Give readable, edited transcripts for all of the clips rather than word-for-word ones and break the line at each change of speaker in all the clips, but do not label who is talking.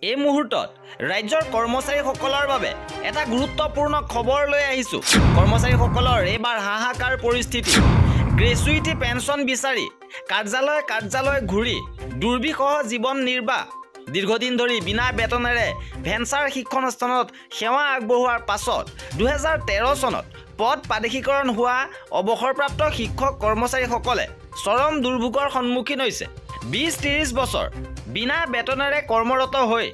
এই মুহূৰ্তত ৰাজ্যৰ কৰ্মচাৰীসকলৰ বাবে এটা গুৰুত্বপূৰ্ণ খবৰ লৈ আহিছো। কৰ্মচাৰীসকলৰ এইবাৰ হাহাকাৰ পৰিস্থিতি। গ্ৰেচুইটি পেঞ্চন বিচাৰি কাৰ্যালয় ঘূৰি দুৰ্বিষহ জীৱন নিৰ্বাহ। দীৰ্ঘদিন ধৰি বিনা বেতনেৰে ভেঞ্চাৰ শিক্ষানুষ্ঠানত সেৱা আগবঢ়োৱাৰ পাছত 2013 চনত পদ প্ৰাদেশিকৰণ হোৱা অৱসৰপ্ৰাপ্ত শিক্ষক কৰ্মচাৰীসকলে চৰম দুৰ্ভোগৰ সন্মুখীন হৈছে। 20-30 বছৰ বিনা বেতনেৰে কৰ্মৰত হৈ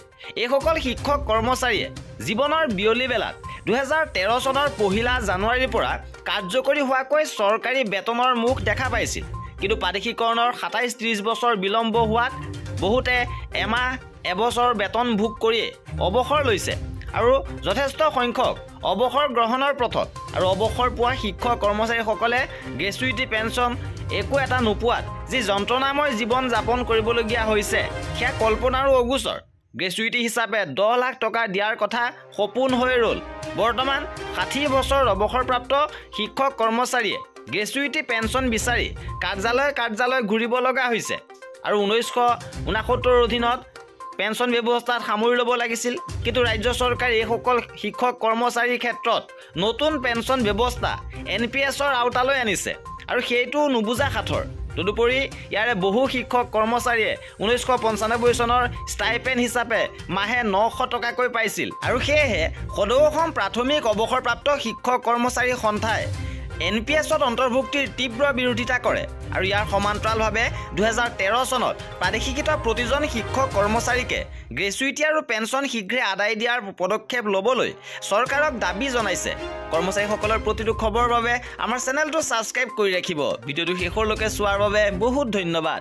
এইসকল শিক্ষক কৰ্মচাৰীয়ে জীৱনৰ বিয়লি বেলাত 2013 চনৰ 1 জানুৱাৰীৰ পৰা কাৰ্যকৰী হোৱাকৈ চৰকাৰী বেতনৰ মুখ দেখা পাইছিল। কিন্তু প্ৰাদেশিকৰণৰ 27-30 বছৰ বিলম্ব হোৱাত বহুতে এমাহ এবছৰ বেতন ভোগ কৰি অৱসৰ লৈছে আৰু যথেষ্ট সংখ্যক অৱসৰ গ্ৰহণৰ পথত আৰু অৱসৰ পোৱা শিক্ষক কৰ্মচাৰীসকলে গ্ৰেচুইটি পেঞ্চন একো এটা নোপোৱাত যি যন্ত্ৰণাময় জীৱন যাপন কৰিবলগীয়া হৈছে সেয়া কল্পনাৰো অগোচৰ। গ্ৰেচুইটি হিচাপে 10 লাখ টকা দিয়াৰ কথা সপোন হৈ ৰ'ল। বৰ্তমান 60 বছৰ অৱসৰপ্ৰাপ্ত শিক্ষক কৰ্মচাৰীয়ে গ্ৰেচুইটি পেঞ্চন বিচাৰি কাৰ্যালয় ঘূৰিব লগা হৈছে আৰু 1969 অধীনত পেঞ্চন ব্যৱস্থাত সামৰি ল'ব লাগিছিল। কিন্তু ৰাজ্য চৰকাৰে এইসকল শিক্ষক কৰ্মচাৰীৰ ক্ষেত্ৰত নতুন পেঞ্চন ব্যৱস্থা NPSৰ আওতালৈ আনিছে আৰু সেইটো নুবুজা সাঁথৰ। তদুপৰি ইয়াৰে বহু শিক্ষক কৰ্মচাৰীয়ে 1995 চনৰ ষ্টাইপেণ্ড হিচাপে মাহে 900 টকাকৈ পাইছিল আৰু সেয়েহে সদৌ অসম প্ৰাথমিক অৱসৰপ্ৰাপ্ত শিক্ষক কৰ্মচাৰী সন্থাই NPSত অন্তৰ্ভুক্তিৰ তীব্ৰ বিৰোধিতা কৰে আৰু ইয়াৰ সমান্তৰালভাৱে 2013 চনত প্ৰাদেশিকৃত প্ৰতিজন শিক্ষক কৰ্মচাৰীকে গ্ৰেচুইটি আৰু পেঞ্চন শীঘ্ৰে আদায় দিয়াৰ পদক্ষেপ ল'বলৈ চৰকাৰক দাবী জনাইছে। কৰ্মচাৰীসকলৰ প্ৰতিটো খবৰৰ বাবে আমাৰ চেনেলটো ছাবস্ক্ৰাইব কৰি ৰাখিব। ভিডিঅ'টো শেষলৈকে চোৱাৰ বাবে বহুত ধন্যবাদ।